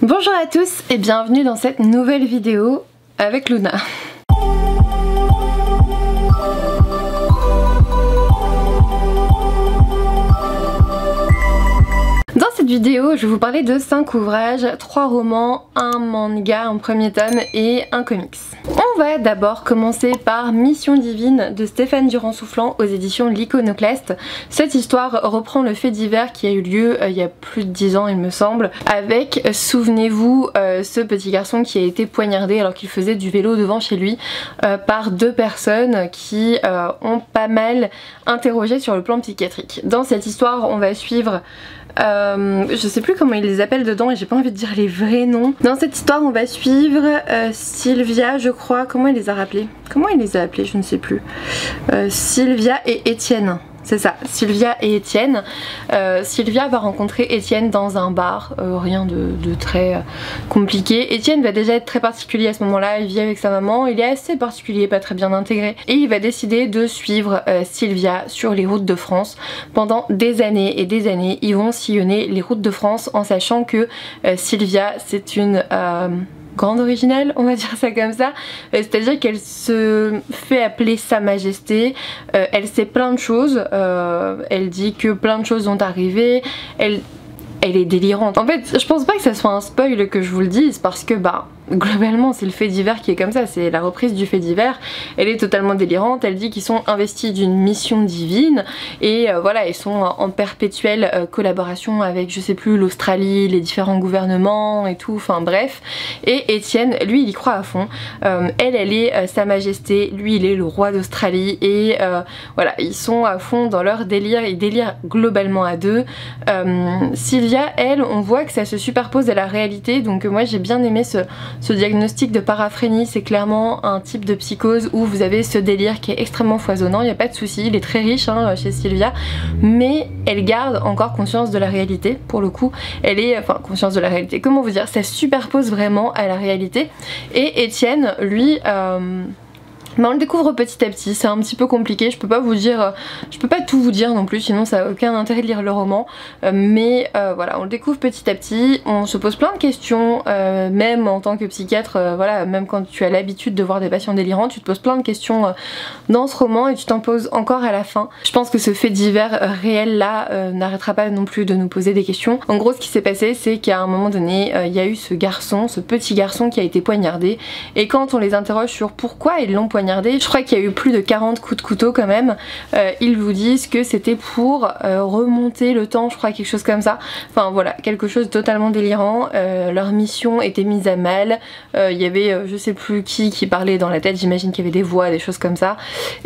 Bonjour à tous et bienvenue dans cette nouvelle vidéo avec Luna. Dans cette vidéo, je vais vous parler de 5 ouvrages, 3 romans, un manga en premier tome et un comics. On va d'abord commencer par Mission Divine de Stéphane Durand-Soufflant aux éditions L'Iconoclaste. Cette histoire reprend le fait divers qui a eu lieu il y a plus de 10 ans il me semble, avec, souvenez-vous, ce petit garçon qui a été poignardé alors qu'il faisait du vélo devant chez lui par 2 personnes qui ont pas mal interrogé sur le plan psychiatrique. Dans cette histoire, on va suivre je sais plus comment ils les appellent dedans et j'ai pas envie de dire les vrais noms. Dans cette histoire on va suivre Sylvia, je crois. Comment il les a rappelés? Comment il les a appelés? Je ne sais plus. Sylvia et Étienne. C'est ça, Sylvia et Étienne. Sylvia va rencontrer Étienne dans un bar, rien de très compliqué. Étienne va déjà être très particulier à ce moment-là, il vit avec sa maman, il est assez particulier, pas très bien intégré. Et il va décider de suivre Sylvia sur les routes de France. Pendant des années et des années, ils vont sillonner les routes de France en sachant que Sylvia, c'est une... grande originale, on va dire ça comme ça, c'est-à-dire qu'elle se fait appeler Sa Majesté, elle sait plein de choses, elle dit que plein de choses vont arriver, elle est délirante. En fait, je pense pas que ça soit un spoil que je vous le dise parce que globalement c'est le fait divers qui est comme ça, c'est la reprise du fait divers. Elle est totalement délirante, elle dit qu'ils sont investis d'une mission divine et voilà, ils sont en perpétuelle collaboration avec je sais plus l'Australie, les différents gouvernements et tout, enfin bref. Et Étienne, lui il y croit à fond, elle est Sa Majesté, lui il est le roi d'Australie et voilà, ils sont à fond dans leur délire, ils délirent globalement à deux. Sylvia, elle, on voit que ça se superpose à la réalité, donc moi j'ai bien aimé ce diagnostic de paraphrénie. C'est clairement un type de psychose où vous avez ce délire qui est extrêmement foisonnant, il n'y a pas de souci, il est très riche chez Sylvia, mais elle garde encore conscience de la réalité pour le coup. Elle est, enfin conscience de la réalité, comment vous dire, ça superpose vraiment à la réalité. Et Étienne, lui... on le découvre petit à petit, c'est un petit peu compliqué, je peux pas vous dire, je peux pas tout vous dire non plus, sinon ça a aucun intérêt de lire le roman, mais voilà, on le découvre petit à petit, on se pose plein de questions, même en tant que psychiatre, voilà, même quand tu as l'habitude de voir des patients délirants, tu te poses plein de questions dans ce roman et tu t'en poses encore à la fin. Je pense que ce fait divers réel là n'arrêtera pas non plus de nous poser des questions. En gros, ce qui s'est passé, c'est qu'à un moment donné, il y a eu ce garçon, ce petit garçon qui a été poignardé, et quand on les interroge sur pourquoi ils l'ont poignardé, je crois qu'il y a eu plus de 40 coups de couteau quand même, ils vous disent que c'était pour remonter le temps, je crois, quelque chose comme ça. Enfin voilà, quelque chose de totalement délirant. Leur mission était mise à mal, il y avait je sais plus qui parlait dans la tête, j'imagine qu'il y avait des voix, des choses comme ça.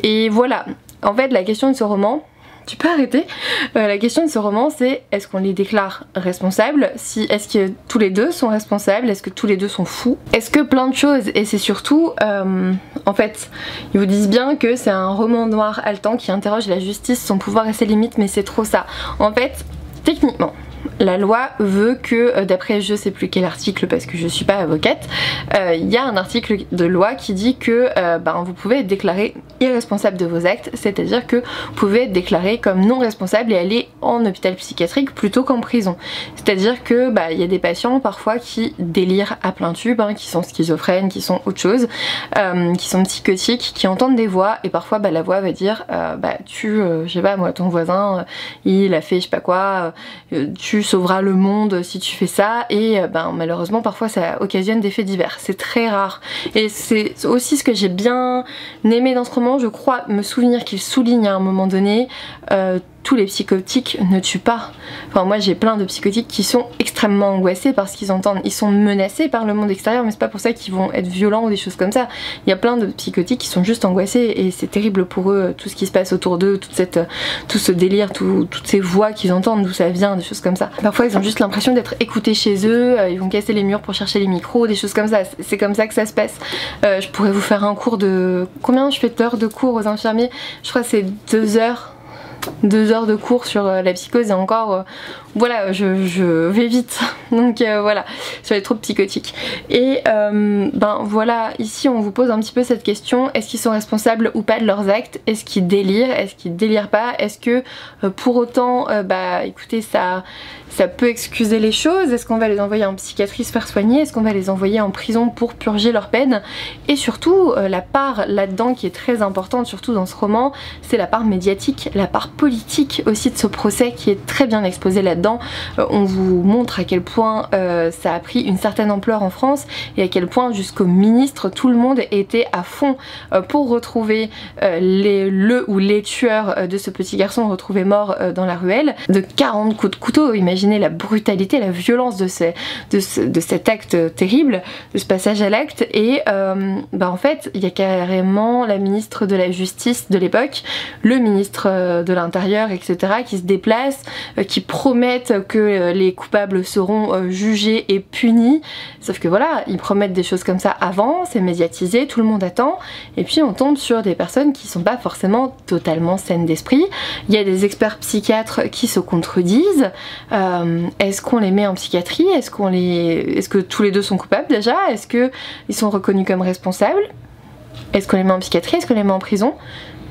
Et voilà, en fait la question de ce roman... Tu peux arrêter. La question de ce roman c'est est-ce qu'on les déclare responsables, est-ce que tous les deux sont responsables, est-ce que tous les deux sont fous, est-ce que plein de choses, et c'est surtout en fait ils vous disent bien que c'est un roman noir haletant qui interroge la justice, son pouvoir et ses limites, mais c'est trop ça. En fait techniquement la loi veut que, d'après je sais plus quel article parce que je suis pas avocate, il y a un article de loi qui dit que vous pouvez être déclaré irresponsable de vos actes, c'est-à-dire que vous pouvez être déclaré comme non responsable et aller en hôpital psychiatrique plutôt qu'en prison. C'est-à-dire que il y a des patients parfois qui délirent à plein tube, qui sont schizophrènes, qui sont autre chose, qui sont psychotiques, qui entendent des voix et parfois la voix va dire je sais pas moi, ton voisin il a fait je sais pas quoi, tu sauveras le monde si tu fais ça, et malheureusement parfois ça occasionne des faits divers, c'est très rare. Et c'est aussi ce que j'ai bien aimé dans ce roman, je crois me souvenir qu'il souligne à un moment donné tous les psychotiques ne tuent pas. Enfin moi j'ai plein de psychotiques qui sont extrêmement angoissés parce qu'ils entendent, ils sont menacés par le monde extérieur, mais c'est pas pour ça qu'ils vont être violents ou des choses comme ça. Il y a plein de psychotiques qui sont juste angoissés et c'est terrible pour eux, tout ce qui se passe autour d'eux, tout ce délire, toutes ces voix qu'ils entendent, d'où ça vient, des choses comme ça. Parfois ils ont juste l'impression d'être écoutés chez eux, ils vont casser les murs pour chercher les micros, des choses comme ça, c'est comme ça que ça se passe. Je pourrais vous faire un cours de... Combien je fais d'heures de cours aux infirmiers? Je crois que c'est 2 heures. 2 heures de cours sur la psychose et encore voilà, je vais vite donc voilà, sur les troubles psychotiques. Et voilà, ici on vous pose un petit peu cette question, est-ce qu'ils sont responsables ou pas de leurs actes, est-ce qu'ils délirent pas, est-ce que pour autant écoutez, ça ça peut excuser les choses? Est-ce qu'on va les envoyer en psychiatrie se faire soigner? Est-ce qu'on va les envoyer en prison pour purger leur peine? Et surtout, la part là-dedans qui est très importante, surtout dans ce roman, c'est la part médiatique, la part politique aussi de ce procès qui est très bien exposée là-dedans. On vous montre à quel point ça a pris une certaine ampleur en France et à quel point jusqu'au ministre, tout le monde était à fond pour retrouver le ou les tueurs de ce petit garçon retrouvé mort dans la ruelle, de 40 coups de couteau. Imaginez la brutalité, la violence de cet acte terrible, de ce passage à l'acte. Et en fait il y a carrément la ministre de la justice de l'époque, le ministre de l'intérieur, etc., qui se déplacent, qui promettent que les coupables seront jugés et punis. Sauf que voilà, ils promettent des choses comme ça avant, c'est médiatisé, tout le monde attend, et puis on tombe sur des personnes qui sont pas forcément totalement saines d'esprit. Il y a des experts psychiatres qui se contredisent. Est-ce qu'on les met en psychiatrie? Est-ce que tous les deux sont coupables déjà? Est-ce qu'ils sont reconnus comme responsables? Est-ce qu'on les met en psychiatrie? Est-ce qu'on les met en prison?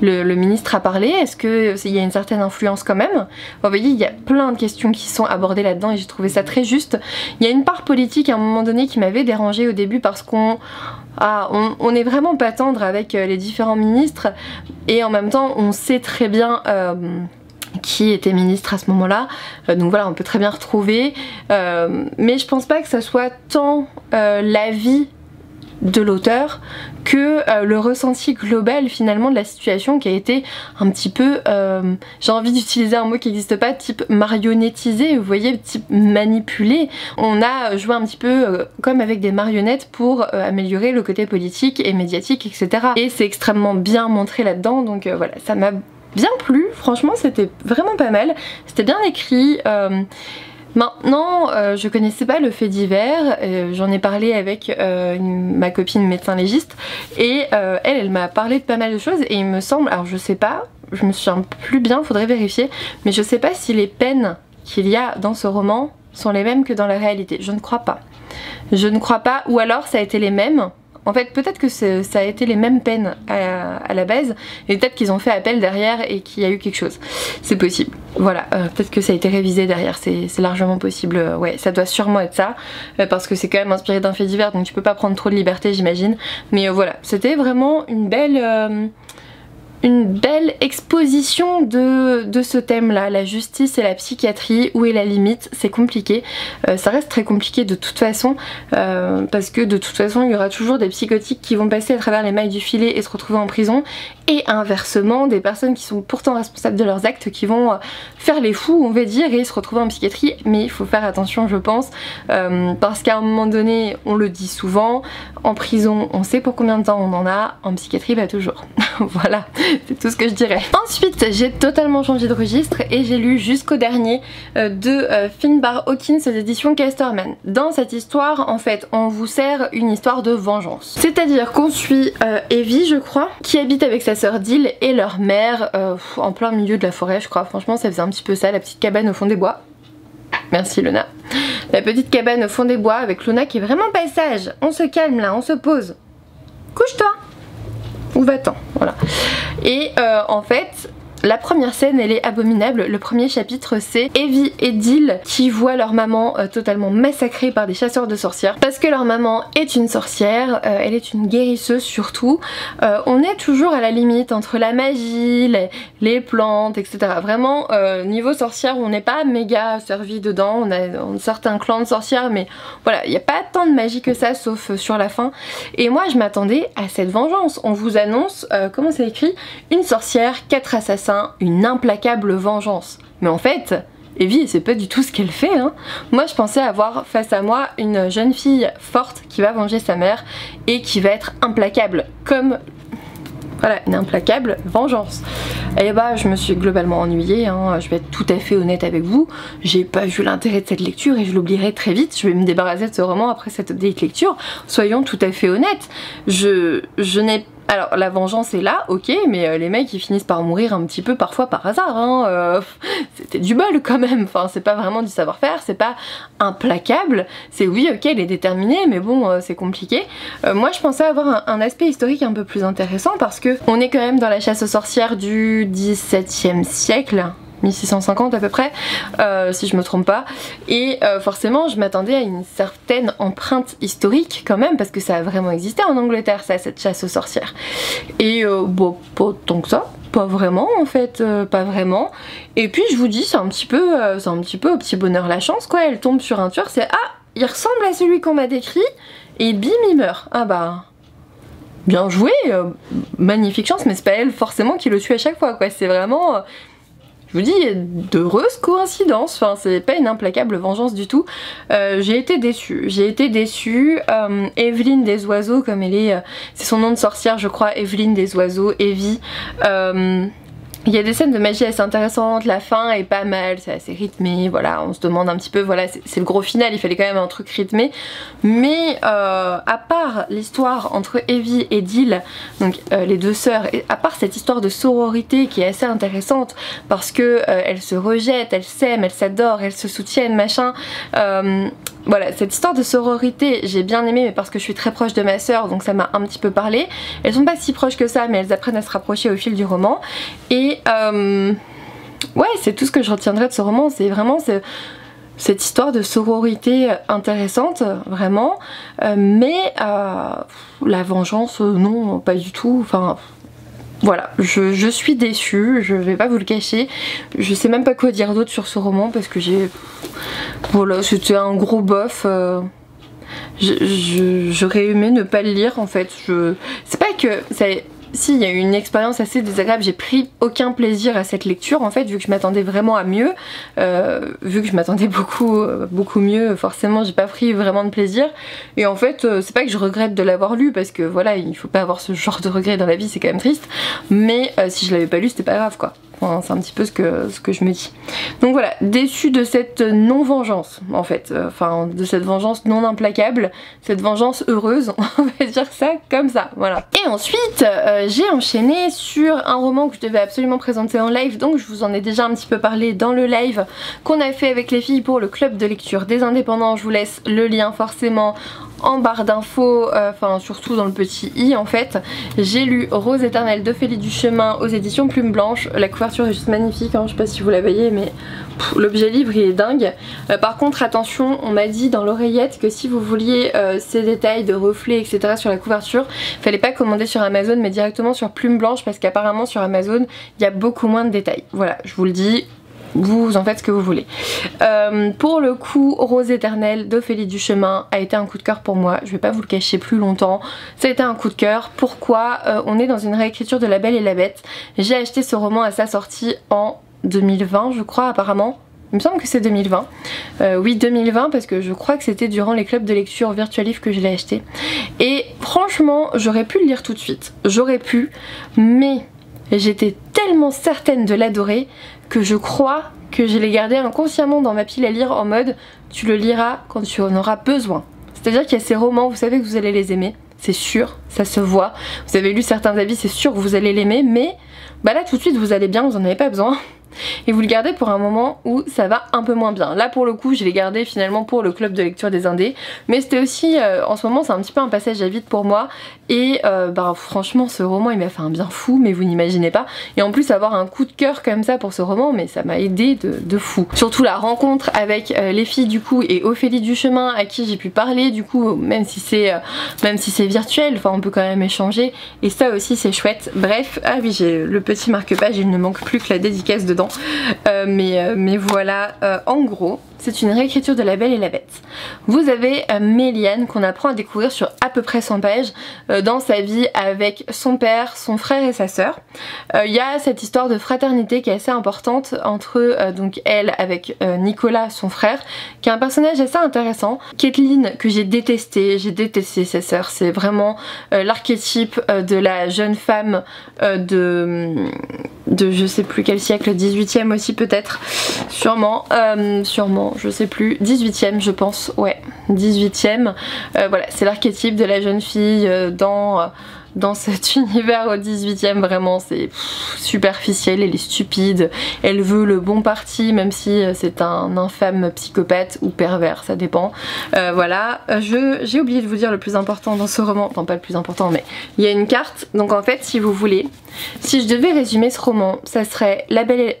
Le ministre a parlé, est-ce qu'il y a une certaine influence quand même? Vous voyez, il y a plein de questions qui sont abordées là-dedans et j'ai trouvé ça très juste. Il y a une part politique à un moment donné qui m'avait dérangée au début parce qu'on est vraiment pas tendre avec les différents ministres et en même temps on sait très bien qui était ministre à ce moment-là, donc voilà, on peut très bien retrouver, mais je pense pas que ça soit tant l'avis de l'auteur que le ressenti global finalement de la situation qui a été un petit peu, j'ai envie d'utiliser un mot qui n'existe pas, type marionnettisé, vous voyez, type manipulé. On a joué un petit peu comme avec des marionnettes pour améliorer le côté politique et médiatique, etc. Et c'est extrêmement bien montré là-dedans, donc voilà, ça m'a bien plu, franchement c'était vraiment pas mal, c'était bien écrit. Maintenant, je connaissais pas le fait divers, j'en ai parlé avec ma copine médecin légiste et elle m'a parlé de pas mal de choses et il me semble, alors je sais pas, je me souviens plus bien, faudrait vérifier, mais je sais pas si les peines qu'il y a dans ce roman sont les mêmes que dans la réalité, je ne crois pas. Je ne crois pas, ou alors ça a été les mêmes. En fait, peut-être que ça a été les mêmes peines à la base, et peut-être qu'ils ont fait appel derrière et qu'il y a eu quelque chose. C'est possible. Voilà, peut-être que ça a été révisé derrière, c'est largement possible. Ouais, ça doit sûrement être ça, parce que c'est quand même inspiré d'un fait divers, donc tu peux pas prendre trop de liberté, j'imagine. Mais voilà, c'était vraiment une belle exposition de ce thème-là, la justice et la psychiatrie. Où est la limite? C'est compliqué, ça reste très compliqué de toute façon, parce que de toute façon il y aura toujours des psychotiques qui vont passer à travers les mailles du filet et se retrouver en prison, et inversement des personnes qui sont pourtant responsables de leurs actes qui vont faire les fous, on va dire, et se retrouver en psychiatrie. Mais il faut faire attention, je pense, parce qu'à un moment donné, on le dit souvent, en prison on sait pour combien de temps on en a, en psychiatrie pas toujours. Voilà, c'est tout ce que je dirais. Ensuite, j'ai totalement changé de registre et j'ai lu jusqu'au dernier de Finbar Hawkins aux éditions Casterman. Dans cette histoire, en fait, on vous sert une histoire de vengeance. C'est-à-dire qu'on suit Evie, je crois, qui habite avec sa sœur Dill et leur mère en plein milieu de la forêt, je crois. Franchement, ça faisait un petit peu ça, la petite cabane au fond des bois. Merci Luna. La petite cabane au fond des bois avec Luna qui est vraiment pas sage. On se calme là, on se pose. Couche-toi. Ou va-t'en, voilà. Et en fait, la première scène elle est abominable. Le premier chapitre c'est Evie et Dill qui voient leur maman totalement massacrée par des chasseurs de sorcières parce que leur maman est une sorcière, elle est une guérisseuse surtout. On est toujours à la limite entre la magie, les plantes, etc. Vraiment niveau sorcière on n'est pas méga servi dedans, on a certains clans de sorcières mais voilà, il n'y a pas tant de magie que ça sauf sur la fin. Et moi je m'attendais à cette vengeance. On vous annonce, comment c'est écrit, une sorcière, 4 assassins, une implacable vengeance. Mais en fait, Evie, c'est pas du tout ce qu'elle fait, hein. Moi je pensais avoir face à moi une jeune fille forte qui va venger sa mère et qui va être implacable, comme... Voilà, une implacable vengeance. Et bah je me suis globalement ennuyée, hein. Je vais être tout à fait honnête avec vous, j'ai pas vu l'intérêt de cette lecture et je l'oublierai très vite. Je vais me débarrasser de ce roman après cette update lecture, soyons tout à fait honnêtes. Je n'ai... Alors la vengeance est là, ok, mais les mecs ils finissent par mourir un petit peu parfois par hasard, hein. C'était du bol quand même, enfin c'est pas vraiment du savoir-faire, c'est pas implacable, c'est oui ok elle est déterminée mais bon c'est compliqué. Moi je pensais avoir un aspect historique un peu plus intéressant parce que on est quand même dans la chasse aux sorcières du XVIIe siècle, 1650 à peu près, si je me trompe pas. Et forcément je m'attendais à une certaine empreinte historique quand même, parce que ça a vraiment existé en Angleterre, ça, cette chasse aux sorcières. Et bon, pas tant que ça. Pas vraiment en fait, pas vraiment. Et puis je vous dis, c'est un petit peu au petit bonheur la chance quoi. Elle tombe sur un tueur, c'est ah, il ressemble à celui qu'on m'a décrit, et bim il meurt. Ah bah bien joué, magnifique chance, mais c'est pas elle forcément qui le tue à chaque fois quoi. C'est vraiment, je vous dis, d'heureuses coïncidences, enfin c'est pas une implacable vengeance du tout. J'ai été déçue, Evelyne des oiseaux, comme elle est, c'est son nom de sorcière je crois, Evelyne des oiseaux, Evie. Il y a des scènes de magie assez intéressantes, la fin est pas mal, c'est assez rythmé, voilà, on se demande un petit peu, voilà, c'est le gros final, il fallait quand même un truc rythmé. Mais à part l'histoire entre Evie et Dill, donc les deux sœurs, et à part cette histoire de sororité qui est assez intéressante, parce que elles se rejettent, elles s'aiment, elles s'adorent, elles se soutiennent, machin. Voilà, cette histoire de sororité j'ai bien aimé, mais parce que je suis très proche de ma sœur, donc ça m'a un petit peu parlé. Elles sont pas si proches que ça, mais elles apprennent à se rapprocher au fil du roman. Et ouais, c'est tout ce que je retiendrai de ce roman, c'est vraiment cette histoire de sororité intéressante, vraiment. Mais la vengeance, non, pas du tout, enfin... Voilà, je suis déçue, je vais pas vous le cacher. Je sais même pas quoi dire d'autre sur ce roman parce que j'ai... Voilà, c'était un gros bof. J'aurais aimé ne pas le lire en fait. C'est pas que... Si, il y a eu une expérience assez désagréable, j'ai pris aucun plaisir à cette lecture en fait, vu que je m'attendais vraiment à mieux, vu que je m'attendais beaucoup mieux, forcément j'ai pas pris vraiment de plaisir. Et en fait c'est pas que je regrette de l'avoir lu, parce que voilà, il faut pas avoir ce genre de regret dans la vie, c'est quand même triste, mais si je l'avais pas lu c'était pas grave quoi. Enfin, c'est un petit peu ce que je me dis. Donc voilà, déçue de cette non-vengeance en fait, enfin de cette vengeance non implacable, cette vengeance heureuse, on va dire ça comme ça, voilà. Et ensuite j'ai enchaîné sur un roman que je devais absolument présenter en live, donc je vous en ai déjà un petit peu parlé dans le live qu'on a fait avec les filles pour le club de lecture des indépendants. Je vous laisse le lien forcément en barre d'infos, enfin surtout dans le petit i en fait. J'ai lu Rose éternelle d'Ophélie Duchemin aux éditions Plume Blanche. La couverture est juste magnifique, hein, je sais pas si vous la voyez, mais l'objet livre il est dingue. Par contre attention, on m'a dit dans l'oreillette que si vous vouliez ces détails de reflets etc sur la couverture, fallait pas commander sur Amazon mais directement sur Plume Blanche, parce qu'apparemment sur Amazon il y a beaucoup moins de détails. Voilà, je vous le dis, vous en faites ce que vous voulez. Pour le coup, Rose éternelle d'Ophélie Duchemin a été un coup de cœur pour moi, je vais pas vous le cacher plus longtemps, ça a été un coup de cœur. Pourquoi? On est dans une réécriture de La Belle et la Bête. J'ai acheté ce roman à sa sortie en 2020 je crois apparemment. Il me semble que c'est 2020. Oui 2020, parce que je crois que c'était durant les clubs de lecture Virtualif que je l'ai acheté. Et franchement j'aurais pu le lire tout de suite, j'aurais pu, mais j'étais tellement certaine de l'adorer que je crois que je l'ai gardé inconsciemment dans ma pile à lire en mode tu le liras quand tu en auras besoin. C'est-à-dire qu'il y a ces romans, vous savez que vous allez les aimer, c'est sûr, ça se voit. Vous avez lu certains avis, c'est sûr que vous allez l'aimer, mais bah là tout de suite vous allez bien, vous en avez pas besoin. Et vous le gardez pour un moment où ça va un peu moins bien. Là pour le coup je l'ai gardé finalement pour le club de lecture des indés, mais c'était aussi en ce moment c'est un petit peu un passage à vide pour moi. Et bah franchement ce roman il m'a fait un bien fou, mais vous n'imaginez pas. Et en plus avoir un coup de cœur comme ça pour ce roman, mais ça m'a aidé de fou. Surtout la rencontre avec les filles du coup et Ophélie Duchemin à qui j'ai pu parler du coup, même si c'est virtuel, enfin on peut quand même échanger, et ça aussi c'est chouette. Bref, ah oui j'ai le petit marque-page, il ne manque plus que la dédicace dedans. Mais voilà, en gros c'est une réécriture de La Belle et la Bête. Vous avez Méliane qu'on apprend à découvrir sur à peu près 100 pages dans sa vie avec son père, son frère et sa sœur. Il y a cette histoire de fraternité qui est assez importante entre donc elle avec Nicolas son frère, qui est un personnage assez intéressant. Kathleen que j'ai détesté sa sœur, c'est vraiment l'archétype de la jeune femme de je sais plus quel siècle, 18e aussi peut-être, sûrement, je sais plus, 18e je pense, ouais, 18e, voilà, c'est l'archétype de la jeune fille dans dans cet univers au 18e, vraiment c'est superficiel, elle est stupide, elle veut le bon parti même si c'est un infâme psychopathe ou pervers, ça dépend. Voilà, j'ai oublié de vous dire le plus important dans ce roman, enfin pas le plus important mais il y a une carte, donc en fait si vous voulez, si je devais résumer ce roman, ça serait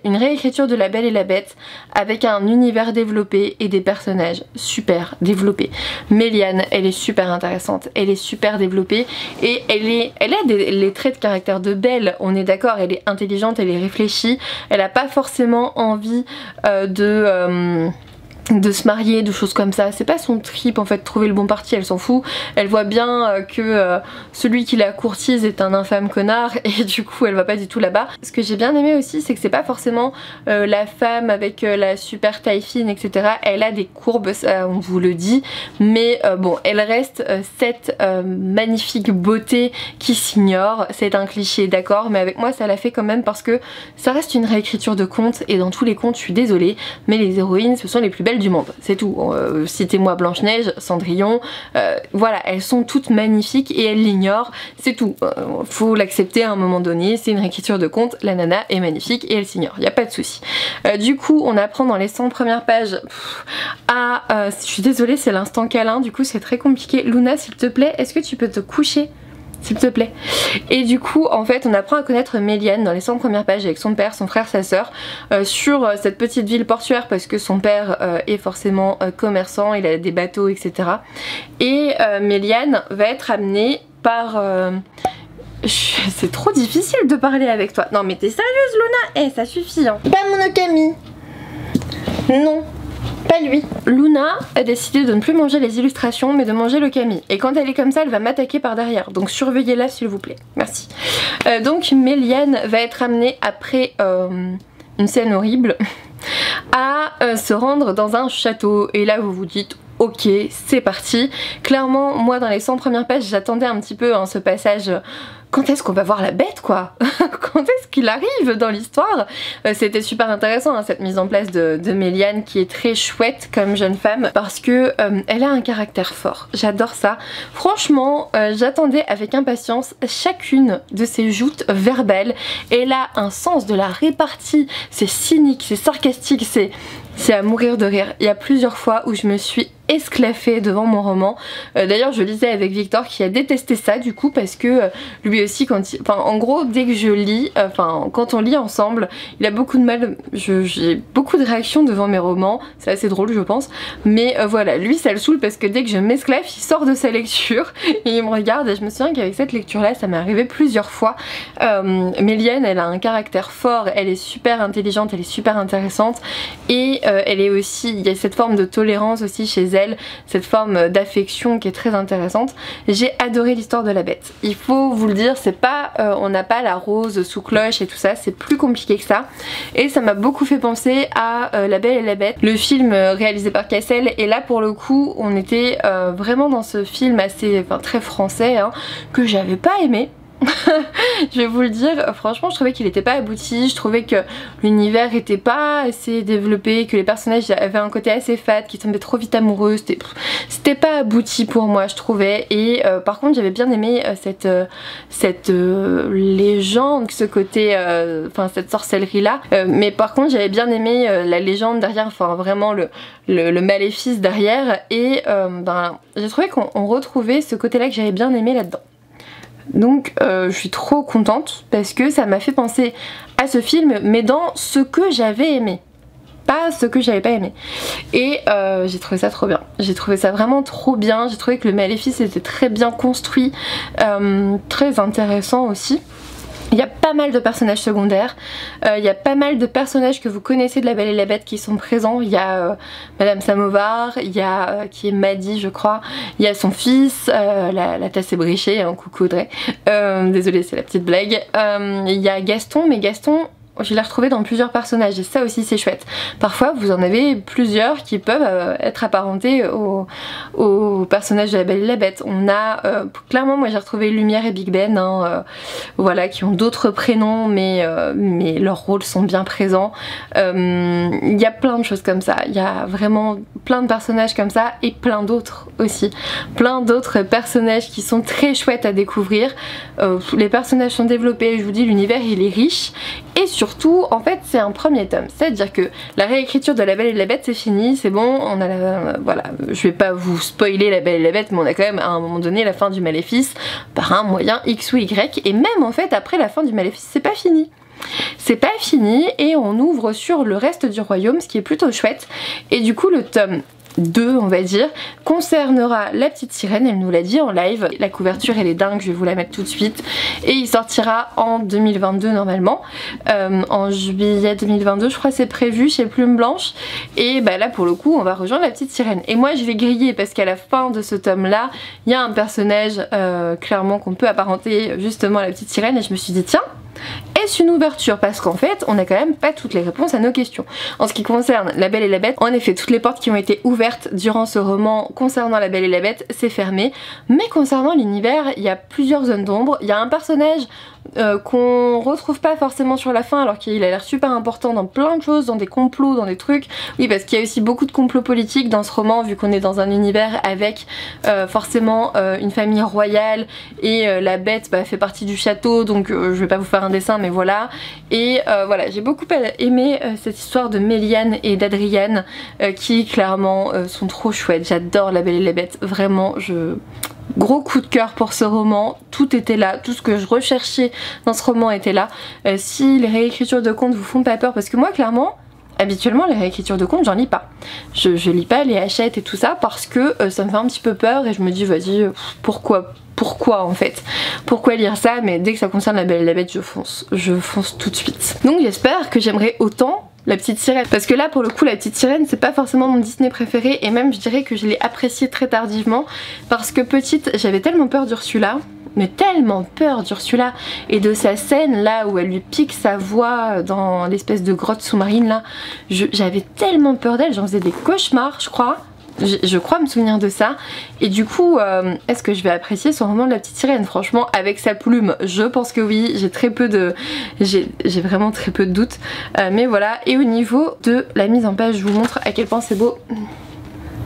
une réécriture de La Belle et la Bête avec un univers développé et des personnages super développés. Méliane, elle est super intéressante, elle est super développée et elle a les traits de caractère de Belle, on est d'accord, elle est intelligente, elle est réfléchie, elle a pas forcément envie de se marier, de choses comme ça, c'est pas son trip en fait, trouver le bon parti, elle s'en fout, elle voit bien que celui qui la courtise est un infâme connard et du coup elle va pas du tout là-bas. Ce que j'ai bien aimé aussi c'est que c'est pas forcément la femme avec la super taille fine etc, elle a des courbes, ça, on vous le dit, mais bon elle reste cette magnifique beauté qui s'ignore, c'est un cliché d'accord, mais avec moi ça l'a fait quand même parce que ça reste une réécriture de contes et dans tous les contes je suis désolée mais les héroïnes ce sont les plus belles du monde, c'est tout. Citez-moi Blanche-Neige, Cendrillon, voilà, elles sont toutes magnifiques et elles l'ignorent, c'est tout. Faut l'accepter à un moment donné, c'est une réécriture de conte, la nana est magnifique et elle s'ignore, y a pas de souci. Du coup, on apprend dans les 100 premières pages je suis désolée, c'est l'instant câlin, du coup c'est très compliqué. Luna, s'il te plaît, est-ce que tu peux te coucher s'il te plaît. Et du coup en fait on apprend à connaître Méliane dans les 100 premières pages avec son père, son frère, sa soeur sur cette petite ville portuaire parce que son père est forcément commerçant, il a des bateaux etc. Et Méliane va être amenée par... C'est trop difficile de parler avec toi. Non mais t'es sérieuse Luna? Eh ça suffit hein. Pas mon Okami. Non. Pas lui. Luna a décidé de ne plus manger les illustrations mais de manger le Kami. Et quand elle est comme ça elle va m'attaquer par derrière. Donc surveillez-la s'il vous plaît. Merci. Donc Méliane va être amenée après une scène horrible à se rendre dans un château. Et là vous vous dites ok c'est parti. Clairement moi dans les 100 premières pages j'attendais un petit peu hein, ce passage... Quand est-ce qu'on va voir la bête quoi? Quand est-ce qu'il arrive dans l'histoire? C'était super intéressant hein, cette mise en place de Méliane qui est très chouette comme jeune femme parce que elle a un caractère fort, j'adore ça. Franchement j'attendais avec impatience chacune de ses joutes verbales. Elle a un sens de la répartie, c'est cynique, c'est sarcastique, c'est à mourir de rire. Il y a plusieurs fois où je me suis esclaffée devant mon roman. D'ailleurs je lisais avec Victor qui a détesté ça du coup parce que lui aussi en gros dès que je lis, quand on lit ensemble il a beaucoup de mal, j'ai beaucoup de réactions devant mes romans, c'est assez drôle je pense, mais voilà lui ça le saoule parce que dès que je m'esclaffe il sort de sa lecture et il me regarde et je me souviens qu'avec cette lecture là ça m'est arrivé plusieurs fois. Méliane elle a un caractère fort, elle est super intelligente, elle est super intéressante et elle est aussi, il y a cette forme de tolérance aussi chez elle, cette forme d'affection qui est très intéressante. J'ai adoré l'histoire de la bête. Il faut vous le dire, c'est pas, on n'a pas la rose sous cloche et tout ça, c'est plus compliqué que ça. Et ça m'a beaucoup fait penser à La Belle et la Bête, le film réalisé par Cassel. Et là pour le coup, on était vraiment dans ce film assez, très français, hein, que j'avais pas aimé. Je vais vous le dire, franchement je trouvais qu'il était pas abouti, je trouvais que l'univers était pas assez développé, que les personnages avaient un côté assez fade, qui tombaient trop vite amoureux, c'était pas abouti pour moi je trouvais. Et par contre j'avais bien aimé cette légende, ce côté, cette sorcellerie là, mais par contre j'avais bien aimé la légende derrière, vraiment le maléfice derrière. Et j'ai trouvé qu'on retrouvait ce côté là que j'avais bien aimé là-dedans. Donc je suis trop contente parce que ça m'a fait penser à ce film mais dans ce que j'avais aimé, pas ce que j'avais pas aimé. Et j'ai trouvé ça trop bien, j'ai trouvé ça vraiment trop bien, j'ai trouvé que le maléfice était très bien construit, très intéressant aussi. Il y a pas mal de personnages secondaires, il y a pas mal de personnages que vous connaissez de La Belle et la Bête qui sont présents. Il y a Madame Samovar, il y a qui est Maddy je crois, il y a son fils, la tasse ébrichée, hein, coucou Audrey, désolée c'est la petite blague. Il y a Gaston, mais Gaston je l'ai retrouvé dans plusieurs personnages et ça aussi c'est chouette. Parfois vous en avez plusieurs qui peuvent être apparentés au personnage de La Belle et la Bête. On a clairement, moi j'ai retrouvé Lumière et Big Ben, voilà, qui ont d'autres prénoms mais leurs rôles sont bien présents. Il y a plein de choses comme ça, il y a vraiment plein de personnages comme ça et plein d'autres aussi. Plein d'autres personnages qui sont très chouettes à découvrir. Les personnages sont développés, je vous dis, l'univers il est riche et surtout en fait c'est un premier tome, c'est à dire que la réécriture de La Belle et la Bête c'est fini, c'est bon, on a voilà, je vais pas vous spoiler La Belle et la Bête mais on a quand même à un moment donné la fin du Maléfice par un moyen X ou Y et même en fait après la fin du Maléfice c'est pas fini. C'est pas fini et on ouvre sur le reste du royaume, ce qui est plutôt chouette. Et du coup le tome 2 on va dire concernera la petite sirène, elle nous l'a dit en live, la couverture elle est dingue, je vais vous la mettre tout de suite et il sortira en 2022 normalement, en juillet 2022 je crois c'est prévu chez Plume Blanche et bah là pour le coup on va rejoindre la petite sirène et moi je vais griller parce qu'à la fin de ce tome là il y a un personnage clairement qu'on peut apparenter justement à la petite sirène et je me suis dit tiens, est-ce une ouverture? Parce qu'en fait, on n'a quand même pas toutes les réponses à nos questions. En ce qui concerne La Belle et la Bête, en effet, toutes les portes qui ont été ouvertes durant ce roman concernant La Belle et la Bête, c'est fermé. Mais concernant l'univers, il y a plusieurs zones d'ombre. Il y a un personnage qu'on retrouve pas forcément sur la fin alors qu'il a l'air super important dans plein de choses, dans des complots, dans des trucs. Oui, parce qu'il y a aussi beaucoup de complots politiques dans ce roman vu qu'on est dans un univers avec forcément une famille royale et la bête fait partie du château, donc je vais pas vous faire un dessin mais voilà. Et voilà, j'ai beaucoup aimé cette histoire de Méliane et d'Adrienne qui clairement sont trop chouettes. J'adore La Belle et la Bête, vraiment gros coup de cœur pour ce roman, tout était là, tout ce que je recherchais dans ce roman était là. Si les réécritures de contes vous font pas peur, parce que moi clairement, habituellement les réécritures de contes j'en lis pas. Je lis pas les Hachette et tout ça parce que ça me fait un petit peu peur et je me dis vas-y, pourquoi en fait, pourquoi lire ça, mais dès que ça concerne La Belle et la Bête je fonce tout de suite. Donc j'espère que j'aimerai autant La Petite Sirène, parce que là pour le coup La Petite Sirène c'est pas forcément mon Disney préféré et même je dirais que je l'ai apprécié très tardivement parce que petite j'avais tellement peur d'Ursula, mais tellement peur d'Ursula et de sa scène là où elle lui pique sa voix dans l'espèce de grotte sous-marine là, j'avais tellement peur d'elle, j'en faisais des cauchemars je crois. Je crois me souvenir de ça et du coup est-ce que je vais apprécier ce roman de La Petite Sirène? Franchement avec sa plume je pense que oui, j'ai vraiment très peu de doutes mais voilà. Et au niveau de la mise en page je vous montre à quel point c'est beau.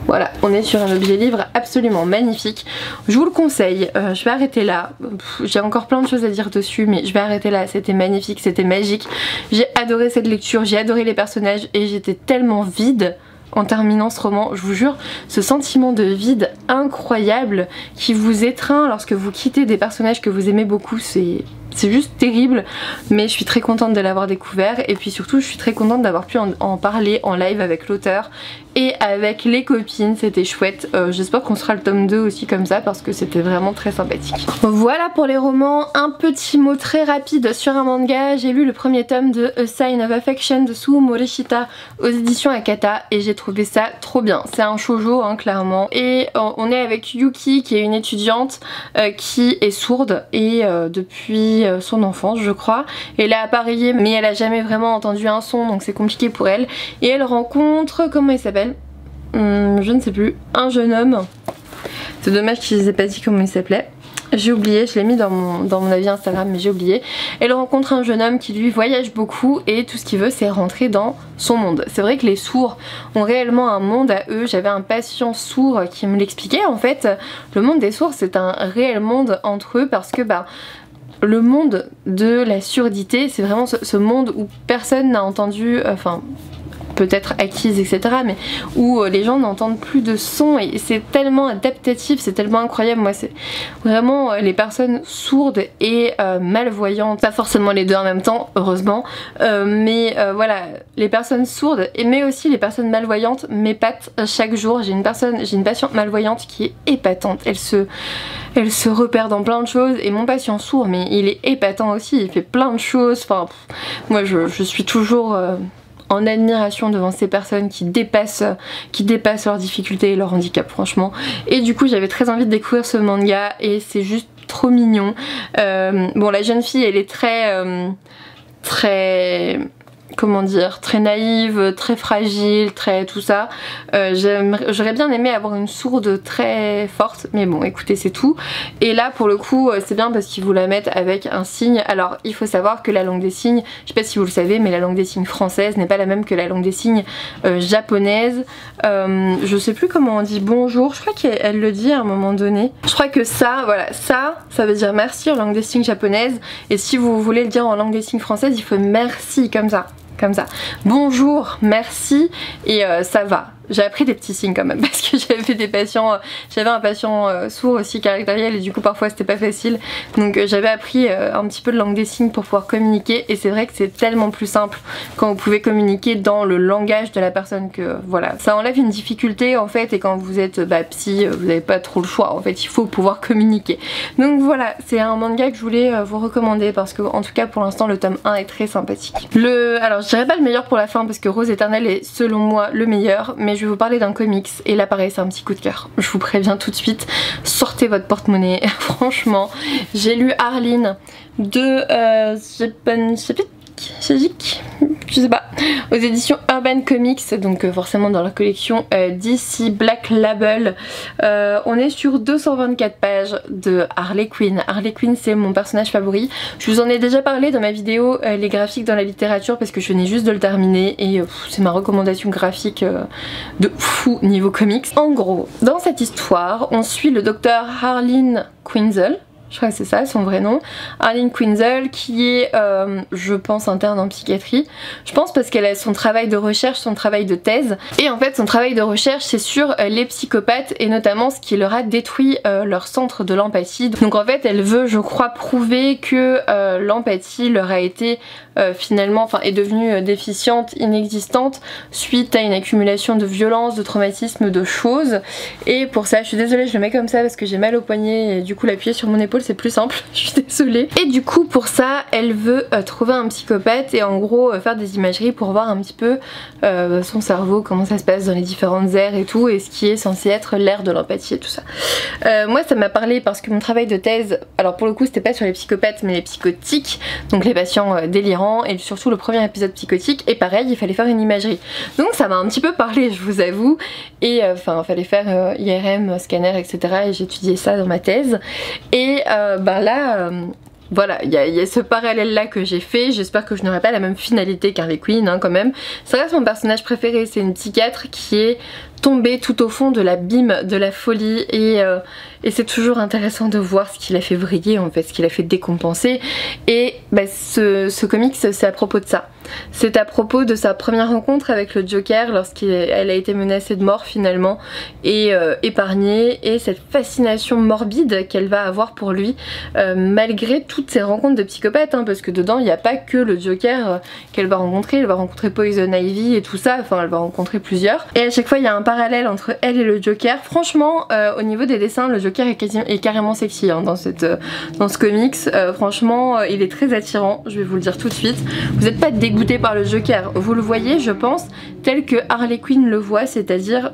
Voilà, on est sur un objet livre absolument magnifique, je vous le conseille, je vais arrêter là, j'ai encore plein de choses à dire dessus mais je vais arrêter là, c'était magnifique, c'était magique, j'ai adoré cette lecture, j'ai adoré les personnages et j'étais tellement vide en terminant ce roman, je vous jure, ce sentiment de vide incroyable qui vous étreint lorsque vous quittez des personnages que vous aimez beaucoup, c'est juste terrible, mais je suis très contente de l'avoir découvert et puis surtout je suis très contente d'avoir pu en parler en live avec l'auteur et avec les copines, c'était chouette. J'espère qu'on sera le tome 2 aussi comme ça parce que c'était vraiment très sympathique. Voilà pour les romans, un petit mot très rapide sur un manga. J'ai lu le premier tome de A Sign of Affection de Suo Morishita aux éditions Akata et j'ai trouvé ça trop bien. C'est un shoujo clairement et on est avec Yuki qui est une étudiante qui est sourde et depuis son enfance je crois, elle a appareillé mais elle a jamais vraiment entendu un son donc c'est compliqué pour elle et elle rencontre, comment il s'appelle, je ne sais plus, un jeune homme, c'est dommage qu'ils ne aient pas dit comment il s'appelait, j'ai oublié, je l'ai mis dans mon avis Instagram mais j'ai oublié. Elle rencontre un jeune homme qui lui voyage beaucoup et tout ce qu'il veut c'est rentrer dans son monde. C'est vrai que les sourds ont réellement un monde à eux, j'avais un patient sourd qui me l'expliquait en fait, le monde des sourds c'est un réel monde entre eux parce que le monde de la surdité c'est vraiment ce monde où personne n'a entendu, enfin peut-être acquise etc, mais où les gens n'entendent plus de son et c'est tellement adaptatif, c'est tellement incroyable. Moi c'est vraiment les personnes sourdes et malvoyantes, pas forcément les deux en même temps heureusement, mais voilà, les personnes sourdes mais aussi les personnes malvoyantes m'épatent chaque jour. J'ai une patiente malvoyante qui est épatante, elle se repère dans plein de choses et mon patient sourd mais il est épatant aussi, il fait plein de choses, enfin moi je suis toujours en admiration devant ces personnes qui dépassent leurs difficultés et leurs handicaps franchement. Et du coup j'avais très envie de découvrir ce manga et c'est juste trop mignon. Bon la jeune fille elle est très... comment dire, très naïve, très fragile, très tout ça. J'aurais bien aimé avoir une sourde très forte, mais bon écoutez c'est tout. Et là pour le coup c'est bien parce qu'ils vous la mettent avec un signe. Alors il faut savoir que la langue des signes, je sais pas si vous le savez, mais la langue des signes française n'est pas la même que la langue des signes japonaise. Je sais plus comment on dit bonjour, je crois qu'elle le dit à un moment donné. Je crois que ça, voilà, ça veut dire merci en langue des signes japonaise, et si vous voulez le dire en langue des signes française, il faut merci comme ça. Comme ça. Bonjour, merci et ça va. J'ai appris des petits signes quand même parce que j'avais des patients, j'avais un patient sourd aussi caractériel et du coup parfois c'était pas facile. Donc j'avais appris un petit peu de langue des signes pour pouvoir communiquer, et c'est vrai que c'est tellement plus simple quand vous pouvez communiquer dans le langage de la personne que voilà. Ça enlève une difficulté en fait, et quand vous êtes psy, vous n'avez pas trop le choix en fait, il faut pouvoir communiquer. Donc voilà, c'est un manga que je voulais vous recommander parce que en tout cas pour l'instant le tome 1 est très sympathique. Alors je dirais pas le meilleur pour la fin parce que Rose Éternelle est selon moi le meilleur, mais je vais vous parler d'un comics et là pareil c'est un petit coup de cœur. Je vous préviens tout de suite, sortez votre porte-monnaie. Franchement, j'ai lu Arline de je sais pas, aux éditions Urban Comics, donc forcément dans la collection DC Black Label. On est sur 224 pages de Harley Quinn. Harley Quinn c'est mon personnage favori. Je vous en ai déjà parlé dans ma vidéo les graphiques dans la littérature parce que je venais juste de le terminer et c'est ma recommandation graphique de fou niveau comics. En gros, dans cette histoire, on suit le docteur Harleen Quinzel. Je crois que c'est ça son vrai nom, Harleen Quinzel, qui est je pense interne en psychiatrie. Je pense parce qu'elle a son travail de recherche, son travail de thèse, et en fait son travail de recherche c'est sur les psychopathes et notamment ce qui leur a détruit leur centre de l'empathie. Donc en fait elle veut, je crois, prouver que l'empathie leur a été finalement, enfin est devenue déficiente, inexistante suite à une accumulation de violences, de traumatismes, de choses. Et pour ça, je suis désolée, je le mets comme ça parce que j'ai mal au poignet et du coup l'appuyer sur mon épaule c'est plus simple, je suis désolée. Et du coup pour ça elle veut trouver un psychopathe et en gros faire des imageries pour voir un petit peu son cerveau, comment ça se passe dans les différentes aires et tout, et ce qui est censé être l'ère de l'empathie et tout ça. Moi ça m'a parlé parce que mon travail de thèse, alors pour le coup c'était pas sur les psychopathes mais les psychotiques, donc les patients délirants, et surtout le premier épisode psychotique, et pareil il fallait faire une imagerie. Donc ça m'a un petit peu parlé je vous avoue, et enfin fallait faire IRM, scanner etc, et j'ai étudié ça dans ma thèse. Et là voilà, il y a ce parallèle là que j'ai fait. J'espère que je n'aurai pas la même finalité qu'Harley Quinn hein, quand même. Ça reste mon personnage préféré, c'est une psychiatre qui est tombée tout au fond de l'abîme de la folie, et c'est toujours intéressant de voir ce qui l'a fait vriller en fait, ce qui l'a fait décompenser. Et ce comics c'est à propos de ça. C'est à propos de sa première rencontre avec le Joker lorsqu'elle a été menacée de mort finalement et épargnée, et cette fascination morbide qu'elle va avoir pour lui malgré toutes ses rencontres de psychopathes hein, parce que dedans il n'y a pas que le Joker qu'elle va rencontrer, elle va rencontrer Poison Ivy et tout ça, enfin elle va rencontrer plusieurs, et à chaque fois il y a un parallèle entre elle et le Joker. Franchement au niveau des dessins le Joker est carrément sexy hein, dans ce comics. Franchement il est très attirant, je vais vous le dire tout de suite. Vous n'êtes pas dégoûté par le Joker, vous le voyez je pense tel que Harley Quinn le voit, c'est-à-dire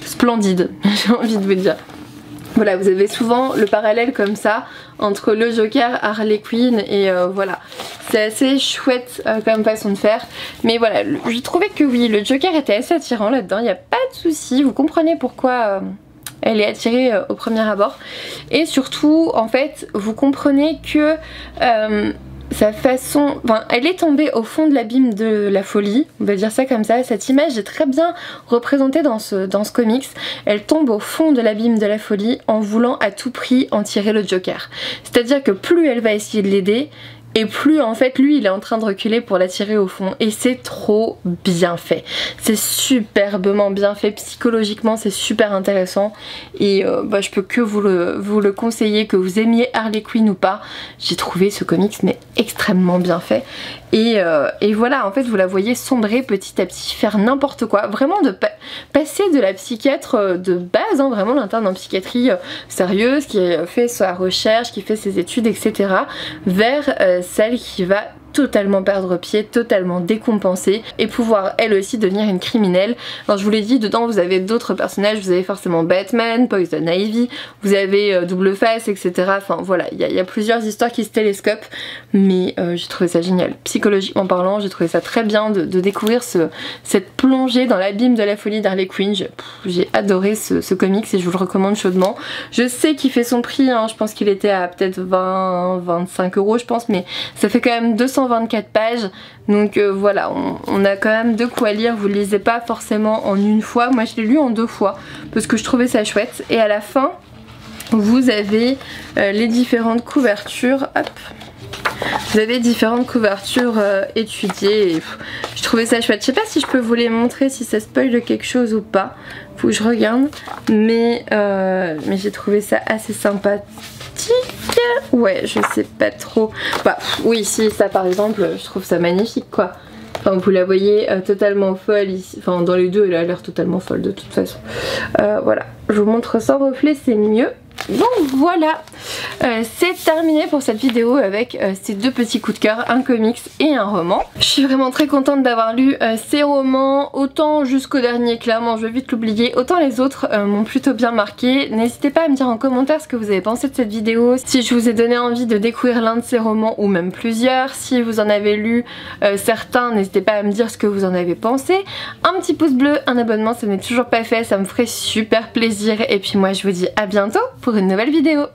splendide j'ai envie de vous dire. Voilà, vous avez souvent le parallèle comme ça entre le Joker, Harley Quinn, et voilà. C'est assez chouette comme façon de faire. Mais voilà, j'ai trouvé que oui, le Joker était assez attirant là-dedans, il n'y a pas de souci, vous comprenez pourquoi elle est attirée au premier abord. Et surtout, en fait, vous comprenez que sa façon, enfin, elle est tombée au fond de l'abîme de la folie, on va dire ça comme ça. Cette image est très bien représentée dans ce comics. Elle tombe au fond de l'abîme de la folie en voulant à tout prix en tirer le Joker. C'est-à-dire que plus elle va essayer de l'aider, et plus en fait lui il est en train de reculer pour l'attirer au fond, et c'est trop bien fait, c'est superbement bien fait, psychologiquement c'est super intéressant, et je peux que vous le conseiller, que vous aimiez Harley Quinn ou pas. J'ai trouvé ce comics mais extrêmement bien fait, et voilà, en fait vous la voyez sombrer petit à petit, faire n'importe quoi, vraiment de passer de la psychiatre de base, hein, vraiment l'interne en psychiatrie sérieuse, qui fait sa recherche, qui fait ses études etc, vers celle qui va totalement perdre pied, totalement décompensée et pouvoir elle aussi devenir une criminelle. Alors je vous l'ai dit, dedans vous avez d'autres personnages, vous avez forcément Batman, Poison Ivy, vous avez Double Face, etc. Enfin voilà, il y a plusieurs histoires qui se télescopent, mais j'ai trouvé ça génial. Psychologiquement parlant, j'ai trouvé ça très bien de découvrir cette plongée dans l'abîme de la folie d'Harley Quinn. J'ai adoré ce comics et je vous le recommande chaudement. Je sais qu'il fait son prix, hein, je pense qu'il était à peut-être 20-25 € je pense, mais ça fait quand même 224 pages, donc voilà, on a quand même de quoi lire. Vous le lisez pas forcément en une fois, moi je l'ai lu en 2 fois parce que je trouvais ça chouette. Et à la fin vous avez les différentes couvertures, hop, vous avez différentes couvertures étudiées et je trouvais ça chouette. Je sais pas si je peux vous les montrer, si ça spoil quelque chose ou pas, faut que je regarde, mais j'ai trouvé ça assez sympathique. Ouais, je sais pas trop. Bah oui, si, ça par exemple, je trouve ça magnifique quoi. Enfin, vous la voyez totalement folle ici. Enfin, dans les deux, elle a l'air totalement folle de toute façon. Voilà, je vous montre sans reflet, c'est mieux. Donc voilà, c'est terminé pour cette vidéo avec ces 2 petits coups de cœur, un comics et un roman. Je suis vraiment très contente d'avoir lu ces romans, autant jusqu'au dernier, clairement je vais vite l'oublier, autant les autres m'ont plutôt bien marqué. N'hésitez pas à me dire en commentaire ce que vous avez pensé de cette vidéo, si je vous ai donné envie de découvrir l'un de ces romans ou même plusieurs. Si vous en avez lu certains, n'hésitez pas à me dire ce que vous en avez pensé. Un petit pouce bleu, un abonnement, ça n'est toujours pas fait, ça me ferait super plaisir. Et puis moi je vous dis à bientôt pour une nouvelle vidéo.